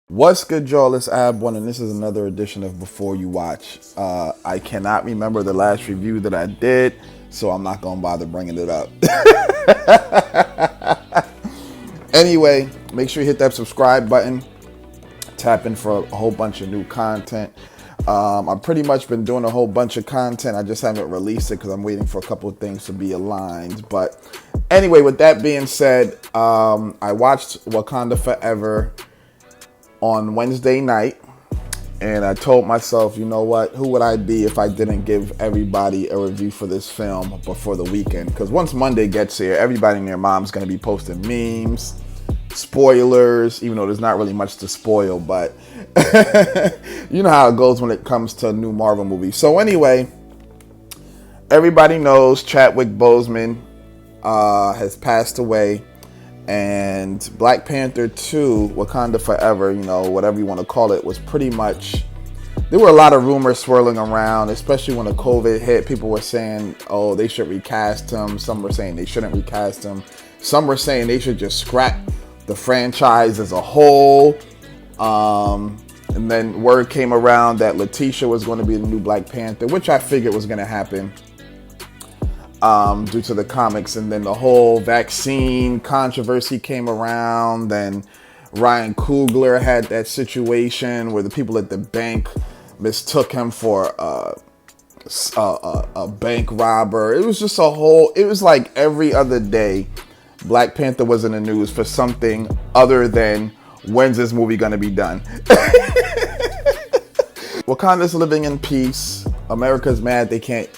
What's good, y'all? It's Abwon, and this is another edition of Before You Watch. I cannot remember the last review that I did, so I'm not going to bother bringing it up. Anyway, make sure you hit that subscribe button. Tap in for a whole bunch of new content. I've pretty much been doing a whole bunch of content. I just haven't released it because I'm waiting for a couple of things to be aligned. But anyway, with that being said, I watched Wakanda Forever on Wednesday night, and I told myself, you know what, who would I be if I didn't give everybody a review for this film before the weekend? Because once Monday gets here, everybody and their mom's going to be posting memes, spoilers, even though there's not really much to spoil, but you know how it goes when it comes to new Marvel movies. So anyway, everybody knows Chadwick Boseman has passed away. And Black Panther 2, Wakanda Forever, you know, whatever you want to call it, was pretty much, there were a lot of rumors swirling around, especially when the COVID hit. People were saying, oh, they should recast him. Some were saying they shouldn't recast him. Some were saying they should just scrap the franchise as a whole. And then word came around that Letitia was going to be the new Black Panther, which I figured was going to happen. Due to the comics, and then the whole vaccine controversy came around. Then Ryan Coogler had that situation where the people at the bank mistook him for a bank robber. It was just it was like every other day Black Panther was in the news for something other than when's this movie gonna be done. Wakanda's living in peace. America's mad they can't,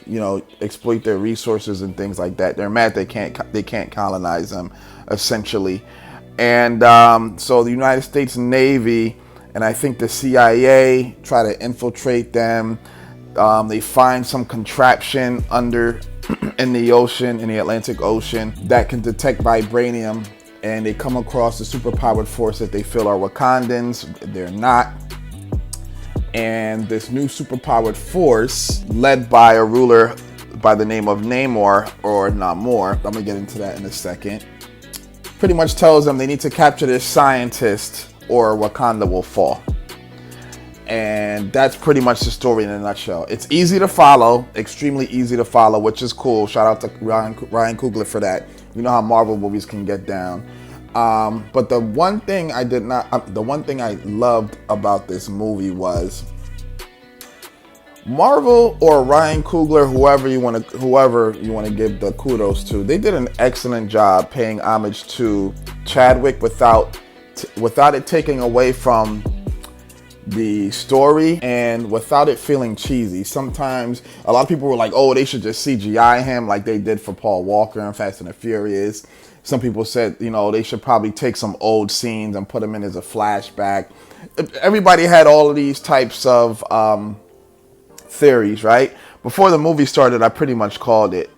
exploit their resources and things like that. They're mad they can't colonize them, essentially. And so the United States Navy and I think the CIA try to infiltrate them. They find some contraption under in the ocean, in the Atlantic Ocean, that can detect vibranium, and they come across a superpowered force that they feel are Wakandans. They're not. And this new superpowered force, led by a ruler by the name of Namor, or Namor, I'm gonna get into that in a second, pretty much tells them they need to capture this scientist or Wakanda will fall. And that's pretty much the story in a nutshell. It's easy to follow, extremely easy to follow, which is cool. Shout out to Ryan Coogler for that. You know how Marvel movies can get down. But the one thing I loved about this movie was Marvel or Ryan Coogler, whoever you want to give the kudos to. They did an excellent job paying homage to Chadwick without it taking away from the story and without it feeling cheesy. Sometimes a lot of people were like, oh, they should just CGI him like they did for Paul Walker in Fast and the Furious. Some people said, they should probably take some old scenes and put them in as a flashback. Everybody had all of these types of theories, right? Before the movie started, I pretty much called it.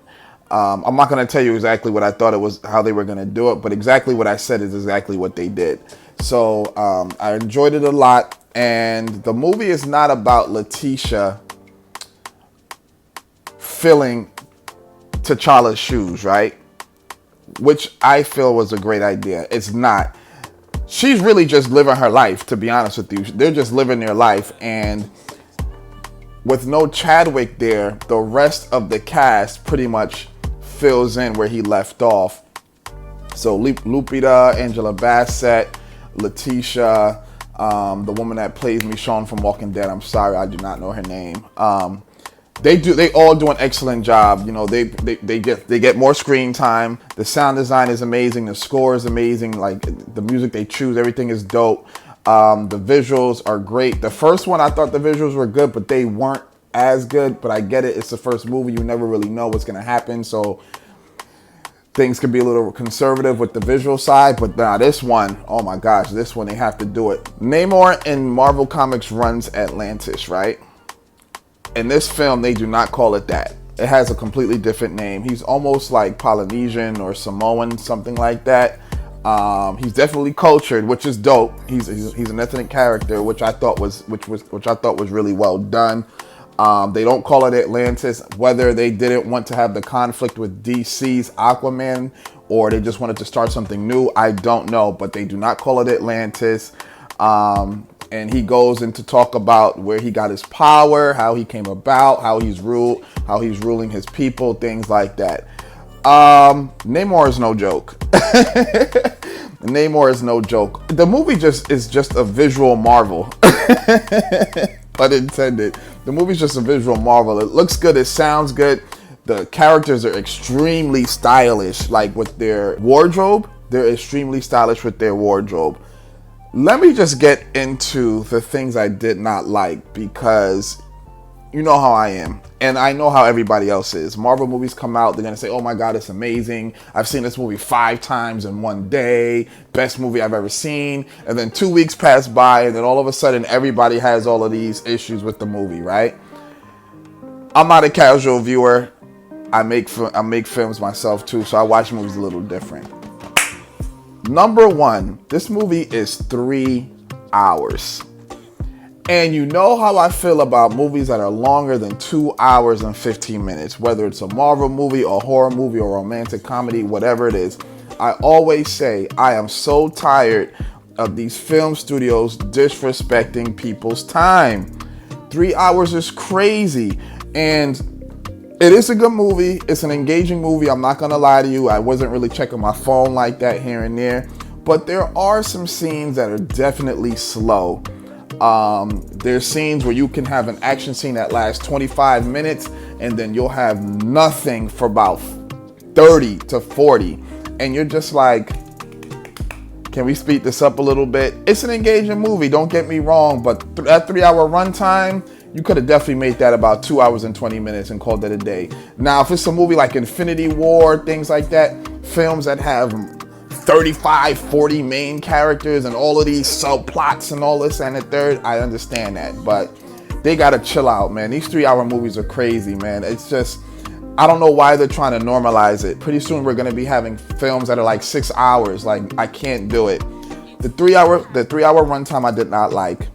I'm not going to tell you exactly what I thought it was, how they were going to do it, but exactly what I said is exactly what they did. So I enjoyed it a lot. And the movie is not about Letitia filling T'Challa's shoes, right? Which I feel was a great idea. It's not. She's really just living her life, to be honest with you. They're just living their life. And with no Chadwick there, the rest of the cast pretty much fills in where he left off. So Lupita, Angela Bassett, Letitia, the woman that plays Michonne from Walking Dead. I'm sorry, I do not know her name. They all do an excellent job. They get more screen time. The sound design is amazing. The score is amazing. Like the music they choose, everything is dope. The visuals are great. The first one, I thought the visuals were good, but they weren't as good. But I get it. It's the first movie. You never really know what's gonna happen. So things can be a little conservative with the visual side, but now this one, oh my gosh, this one, they have to do it. Namor in Marvel Comics runs Atlantis, right? In this film, they do not call it that. It has a completely different name. He's almost like Polynesian or Samoan, something like that. He's definitely cultured, which is dope. He's an ethnic character, which I thought was really well done. They don't call it Atlantis. Whether they didn't want to have the conflict with DC's Aquaman or they just wanted to start something new, I don't know. But they do not call it Atlantis. And he goes into talk about where he got his power, how he came about, how he's ruling his people, things like that. Namor is no joke. Namor is no joke. The movie is just a visual marvel. Pun intended. The movie's just a visual marvel. It looks good. It sounds good. The characters are extremely stylish, like with their wardrobe. They're extremely stylish with their wardrobe. Let me just get into the things I did not like, because you know how I am, and I know how everybody else is. Marvel movies come out, they're gonna say, oh my God, it's amazing. I've seen this movie 5 times in one day. Best movie I've ever seen. And then 2 weeks pass by, and then all of a sudden, everybody has all of these issues with the movie, right? I'm not a casual viewer. I make films myself too, so I watch movies a little different. Number one, this movie is 3 hours. And you know how I feel about movies that are longer than 2 hours and 15 minutes, whether it's a Marvel movie, a horror movie, or romantic comedy, whatever it is. I always say I am so tired of these film studios disrespecting people's time. 3 hours is crazy. And it is a good movie. It's an engaging movie. I'm not going to lie to you. I wasn't really checking my phone like that here and there. But there are some scenes that are definitely slow. There's scenes where you can have an action scene that lasts 25 minutes and then you'll have nothing for about 30 to 40. And you're just like, can we speed this up a little bit? It's an engaging movie, don't get me wrong. But that 3 hour runtime, you could have definitely made that about 2 hours and 20 minutes and called it a day. Now, if it's a movie like Infinity War, things like that, films that have 35, 40 main characters and all of these subplots and all this and the third, I understand that. But they got to chill out, man. These 3 hour movies are crazy, man. It's just, I don't know why they're trying to normalize it. Pretty soon we're going to be having films that are like 6 hours. Like, I can't do it. The 3 hour runtime I did not like.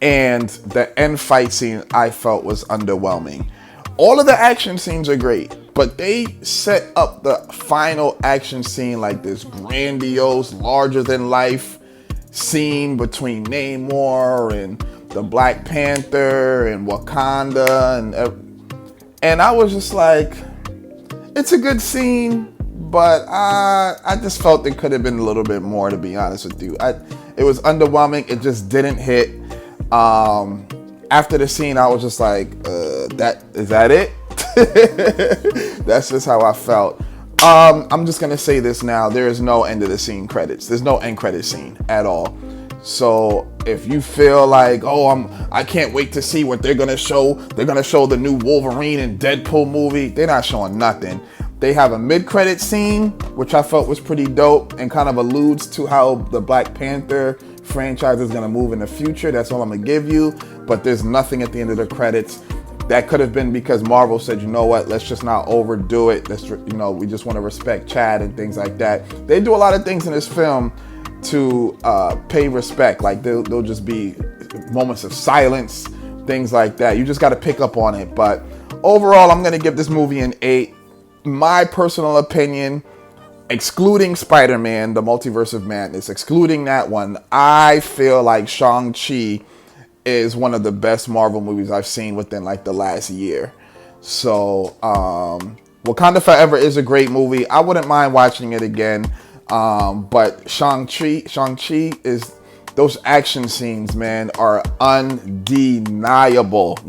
And the end fight scene I felt was underwhelming. All of the action scenes are great, but they set up the final action scene like this grandiose, larger than life scene between Namor and the Black Panther and Wakanda, and I was just like, it's a good scene, but I just felt it could have been a little bit more, to be honest with you. It was underwhelming. It just didn't hit. After the scene, I was just like, is that it? That's just how I felt. I'm just gonna say this now. There is no end of the scene credits. There's no end credit scene at all. So if you feel like, I can't wait to see what they're gonna show. They're gonna show the new Wolverine and Deadpool movie. They're not showing nothing. They have a mid-credit scene, which I felt was pretty dope and kind of alludes to how the Black Panther franchise is going to move in the future. That's all I'm going to give you. But there's nothing at the end of the credits. That could have been because Marvel said, you know what, let's just not overdo it. We just want to respect Chad and things like that. They do a lot of things in this film to pay respect. Like there'll just be moments of silence, things like that. You just got to pick up on it. But overall, I'm going to give this movie an 8. My personal opinion, excluding Spider-Man, the Multiverse of Madness, excluding that one, I feel like Shang-Chi is one of the best Marvel movies I've seen within like the last year. So, Wakanda Forever is a great movie. I wouldn't mind watching it again. But Shang-Chi is, those action scenes, man, are undeniable.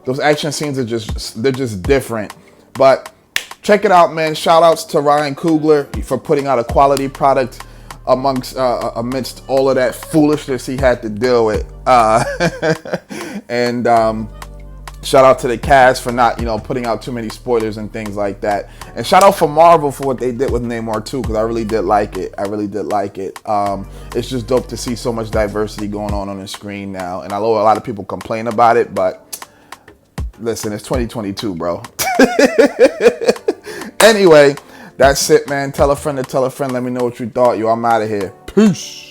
Those action scenes they're just different. But check it out, man. Shout outs to Ryan Coogler for putting out a quality product amidst all of that foolishness he had to deal with. And shout out to the cast for not, putting out too many spoilers and things like that. And shout out for Marvel for what they did with Namor too, because I really did like it. It's just dope to see so much diversity going on the screen now. And I know a lot of people complain about it, but listen, it's 2022, bro. Anyway, that's it, man. Tell a friend to tell a friend. Let me know what you thought. I'm out of here. Peace.